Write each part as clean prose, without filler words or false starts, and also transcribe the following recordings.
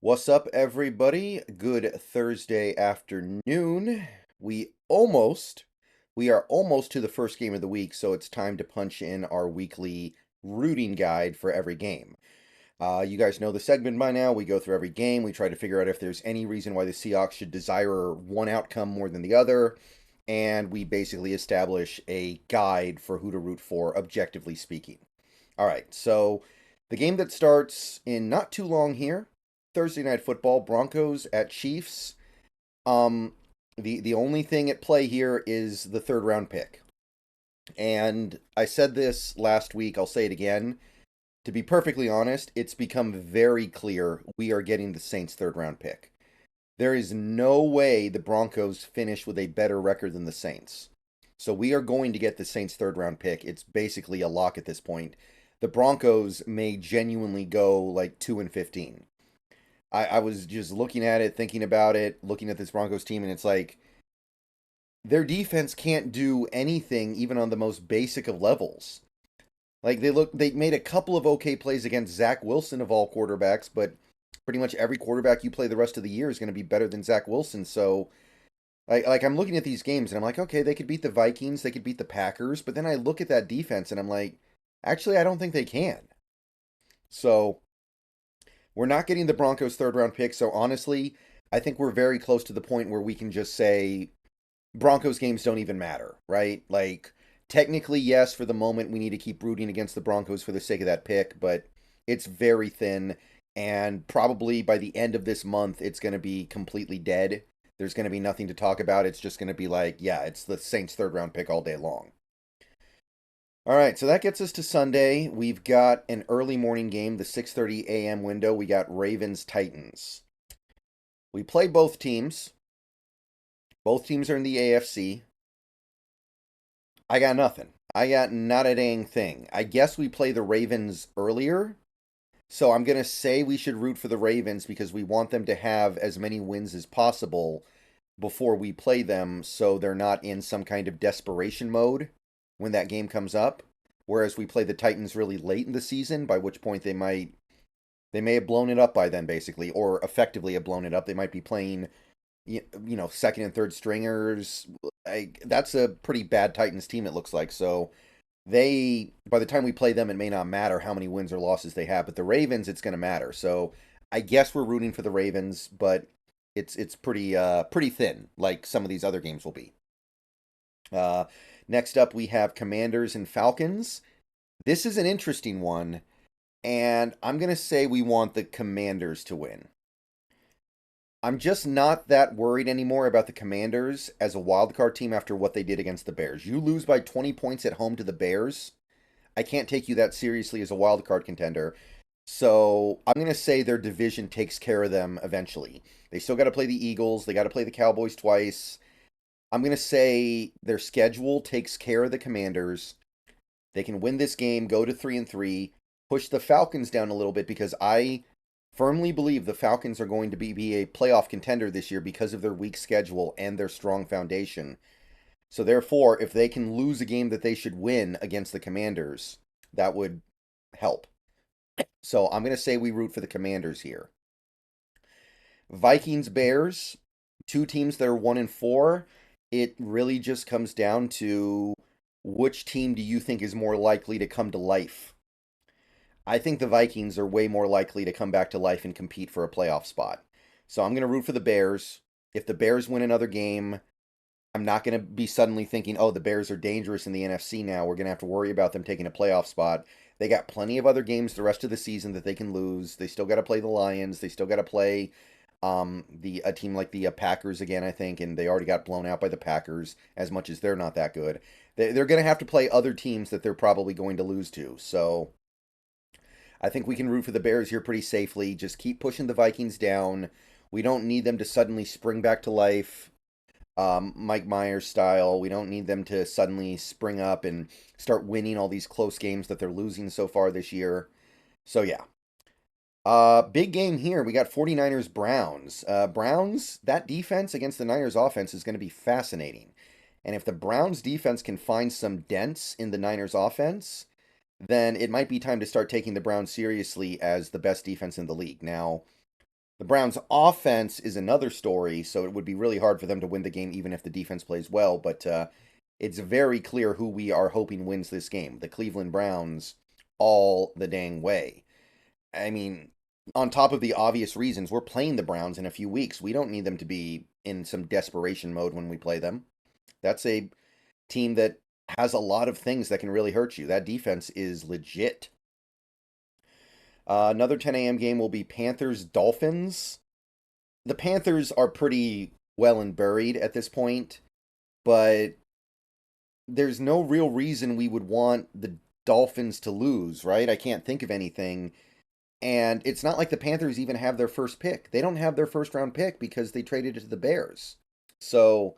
What's up, everybody? Good Thursday afternoon. We are almost to the first game of the week, so it's time to punch in our weekly rooting guide for every game. You guys know the segment by now. We go through every game. We try to figure out if there's any reason why the Seahawks should desire one outcome more than the other, and we basically establish a guide for who to root for, objectively speaking. All right, so the game that starts in not too long here, Thursday Night Football, Broncos at Chiefs. Um, the only thing at play here is the third round pick. And I said this last week, I'll say it again. To be perfectly honest, it's become very clear we are getting the Saints' third round pick. There is no way the Broncos finish with a better record than the Saints. So we are going to get the Saints' third round pick. It's basically a lock at this point. The Broncos may genuinely go like 2-15. I was just looking at it, thinking about it, looking at this Broncos team, and it's like their defense can't do anything even on the most basic of levels. Like they made a couple of okay plays against Zach Wilson of all quarterbacks, but pretty much every quarterback you play the rest of the year is going to be better than Zach Wilson. So like I'm looking at these games and I'm like, okay, they could beat the Vikings, they could beat the Packers, but then I look at that defense and I'm like, actually, I don't think they can. So we're not getting the Broncos' third round pick. So honestly, I think we're very close to the point where we can just say Broncos games don't even matter, right? Like, technically, yes, for the moment, we need to keep rooting against the Broncos for the sake of that pick, but it's very thin. And probably by the end of this month, it's going to be completely dead. There's going to be nothing to talk about. It's just going to be like, yeah, it's the Saints' third round pick all day long. All right, so that gets us to Sunday. We've got an early morning game, the 6:30 a.m. window. We got Ravens Titans. We play both teams. Both teams are in the AFC. I got nothing. I got not a dang thing. I guess we play the Ravens earlier. So I'm going to say we should root for the Ravens because we want them to have as many wins as possible before we play them so they're not in some kind of desperation mode when that game comes up. Whereas we play the Titans really late in the season, by which point they may have blown it up by then, basically, or effectively have blown it up. They might be playing, second and third stringers. That's a pretty bad Titans team, it looks like. So by the time we play them, it may not matter how many wins or losses they have. But the Ravens, it's going to matter. So I guess we're rooting for the Ravens, but it's pretty thin, like some of these other games will be. Uh, Next up, we have Commanders and Falcons. This is an interesting one, and I'm going to say we want the Commanders to win. I'm just not that worried anymore about the Commanders as a wild card team after what they did against the Bears. You lose by 20 points at home to the Bears. I can't take you that seriously as a wild card contender. So I'm going to say their division takes care of them eventually. They still got to play the Eagles. They got to play the Cowboys twice. I'm going to say their schedule takes care of the Commanders. They can win this game, go to 3-3, push the Falcons down a little bit because I firmly believe the Falcons are going to be a playoff contender this year because of their weak schedule and their strong foundation. So therefore, if they can lose a game that they should win against the Commanders, that would help. So I'm going to say we root for the Commanders here. Vikings Bears, two teams that are 1-4. It really just comes down to which team do you think is more likely to come to life? I think the Vikings are way more likely to come back to life and compete for a playoff spot. So I'm going to root for the Bears. If the Bears win another game, I'm not going to be suddenly thinking, oh, the Bears are dangerous in the NFC now. We're going to have to worry about them taking a playoff spot. They got plenty of other games the rest of the season that they can lose. They still got to play the Lions. They still got to play the a team like the Packers again, I think, and they already got blown out by the Packers as much as they're not that good. They're going to have to play other teams that they're probably going to lose to. So I think we can root for the Bears here pretty safely. Just keep pushing the Vikings down. We don't need them to suddenly spring back to life, Mike Myers style. We don't need them to suddenly spring up and start winning all these close games that they're losing so far this year. So yeah. Big game here. We got 49ers Browns. Browns, that defense against the Niners offense is going to be fascinating. And if the Browns defense can find some dents in the Niners offense, then it might be time to start taking the Browns seriously as the best defense in the league. Now, The Browns' offense is another story, so it would be really hard for them to win the game even if the defense plays well. But it's very clear who we are hoping wins this game: the Cleveland Browns, all the dang way. I mean, on top of the obvious reasons, we're playing the Browns in a few weeks. We don't need them to be in some desperation mode when we play them. That's a team that has a lot of things that can really hurt you. That defense is legit. Another 10 a.m. game will be Panthers Dolphins. The Panthers are pretty well and buried at this point, but there's no real reason we would want the Dolphins to lose, right? I can't think of anything. And it's not like the Panthers even have their first pick. They don't have their first round pick because they traded it to the Bears. So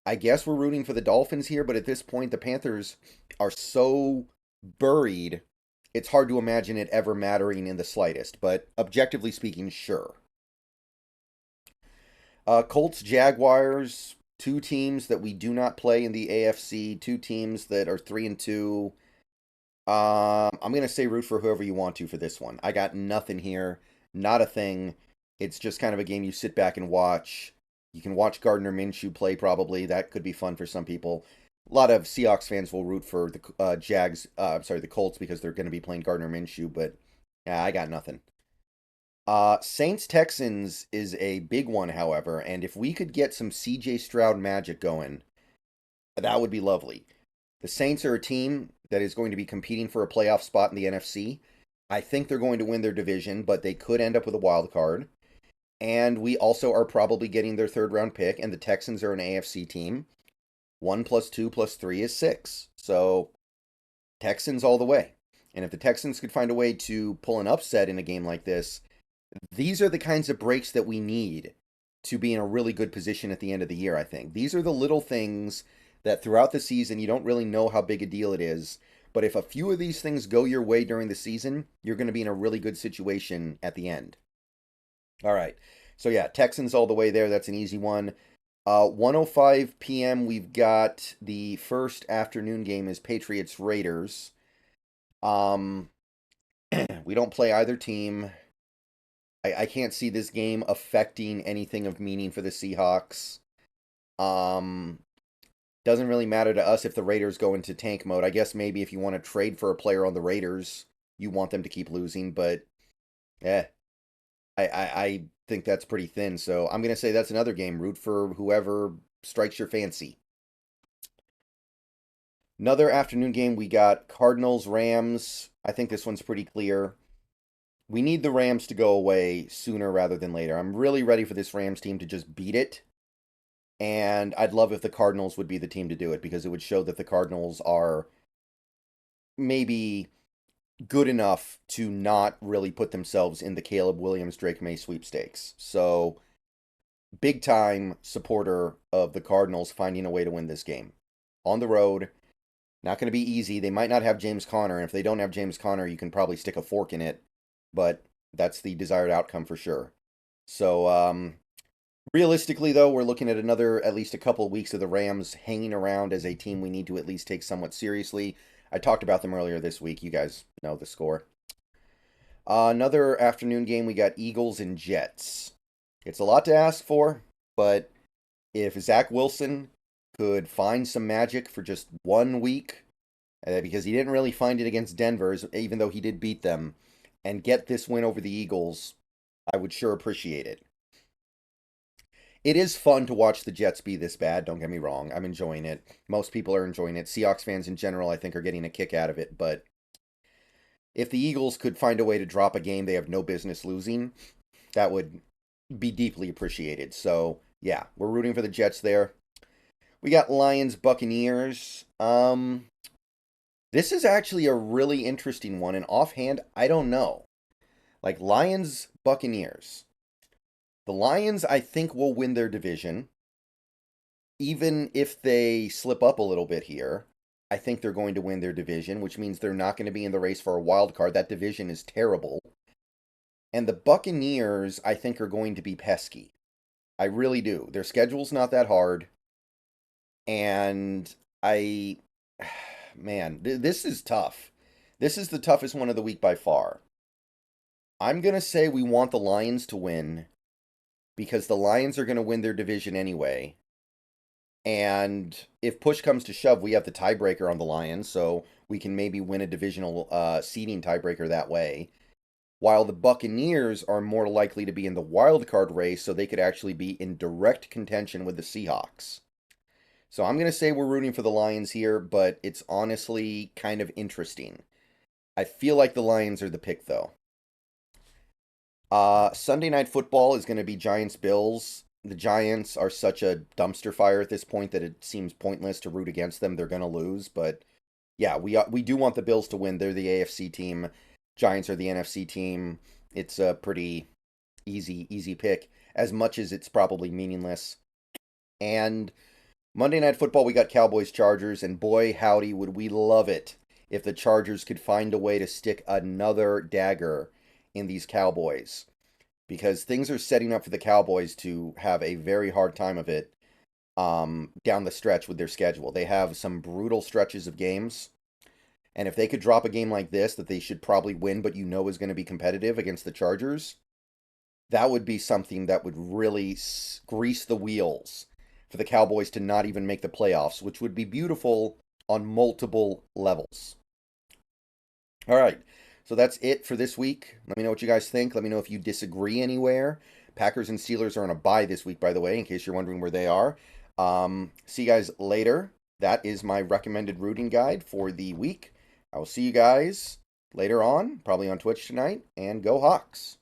I guess we're rooting for the Dolphins here, but at this point, the Panthers are so buried, it's hard to imagine it ever mattering in the slightest. But objectively speaking, sure. Colts Jaguars, two teams that we do not play in the AFC, two teams that are 3-2. I'm gonna say root for whoever you want to for this one. I got nothing here, not a thing. It's just kind of a game you sit back and watch. You can watch Gardner Minshew play probably. That could be fun for some people. A lot of Seahawks fans will root for the the Colts because they're going to be playing Gardner Minshew, but yeah, I got nothing. Saints Texans is a big one, however, and if we could get some CJ Stroud magic going, that would be lovely. The Saints are a team that is going to be competing for a playoff spot in the NFC. I think they're going to win their division, but they could end up with a wild card. And we also are probably getting their third round pick, and the Texans are an AFC team. 1 plus 2 plus 3 is 6. So, Texans all the way. And if the Texans could find a way to pull an upset in a game like this, these are the kinds of breaks that we need to be in a really good position at the end of the year, I think. These are the little things that throughout the season you don't really know how big a deal it is. But if a few of these things go your way during the season, you're going to be in a really good situation at the end. All right. So yeah, Texans all the way there. That's an easy one. 1:05 p.m. We've got the first afternoon game is Patriots Raiders. We don't play either team. I can't see this game affecting anything of meaning for the Seahawks. Doesn't really matter to us if the Raiders go into tank mode. I guess maybe if you want to trade for a player on the Raiders, you want them to keep losing, but I think that's pretty thin. So I'm going to say that's another game. Root for whoever strikes your fancy. Another afternoon game, we got Cardinals Rams. I think this one's pretty clear. We need the Rams to go away sooner rather than later. I'm really ready for this Rams team to just beat it. And I'd love if the Cardinals would be the team to do it because it would show that the Cardinals are maybe good enough to not really put themselves in the Caleb Williams Drake May sweepstakes. So, big time supporter of the Cardinals finding a way to win this game. On the road, not going to be easy. They might not have James Conner, and if they don't have James Conner, you can probably stick a fork in it, but that's the desired outcome for sure. So, realistically, though, we're looking at at least a couple of weeks of the Rams hanging around as a team we need to at least take somewhat seriously. I talked about them earlier this week. You guys know the score. Another afternoon game, we got Eagles and Jets. It's a lot to ask for, but if Zach Wilson could find some magic for just 1 week, because he didn't really find it against Denver, even though he did beat them, and get this win over the Eagles, I would sure appreciate it. It is fun to watch the Jets be this bad, don't get me wrong. I'm enjoying it. Most people are enjoying it. Seahawks fans in general, I think, are getting a kick out of it. But if the Eagles could find a way to drop a game they have no business losing, that would be deeply appreciated. So, yeah, we're rooting for the Jets there. We got Lions Buccaneers. This is actually a really interesting one. And offhand, I don't know. Like, Lions Buccaneers. The Lions, I think, will win their division. Even if they slip up a little bit here, I think they're going to win their division, which means they're not going to be in the race for a wild card. That division is terrible. And the Buccaneers, I think, are going to be pesky. I really do. Their schedule's not that hard. And man, this is tough. This is the toughest one of the week by far. I'm going to say we want the Lions to win because the Lions are going to win their division anyway. And if push comes to shove, we have the tiebreaker on the Lions, so we can maybe win a divisional seeding tiebreaker that way. While the Buccaneers are more likely to be in the wild card race, so they could actually be in direct contention with the Seahawks. So I'm going to say we're rooting for the Lions here, but it's honestly kind of interesting. I feel like the Lions are the pick, though. Sunday Night Football is going to be Giants-Bills. The Giants are such a dumpster fire at this point that it seems pointless to root against them. They're going to lose, but yeah, we do want the Bills to win. They're the AFC team. Giants are the NFC team. It's a pretty easy pick, as much as it's probably meaningless. And Monday Night Football, we got Cowboys Chargers, and boy, howdy, would we love it if the Chargers could find a way to stick another dagger in these Cowboys. Because things are setting up for the Cowboys to have a very hard time of it down the stretch with their schedule. They have some brutal stretches of games. And if they could drop a game like this that they should probably win, but you know is going to be competitive against the Chargers, that would be something that would really grease the wheels for the Cowboys to not even make the playoffs, which would be beautiful on multiple levels. All right, so that's it for this week. Let me know what you guys think. Let me know if you disagree anywhere. Packers and Steelers are on a bye this week, by the way, in case you're wondering where they are. See you guys later. That is my recommended rooting guide for the week. I will see you guys later on, probably on Twitch tonight, and go Hawks.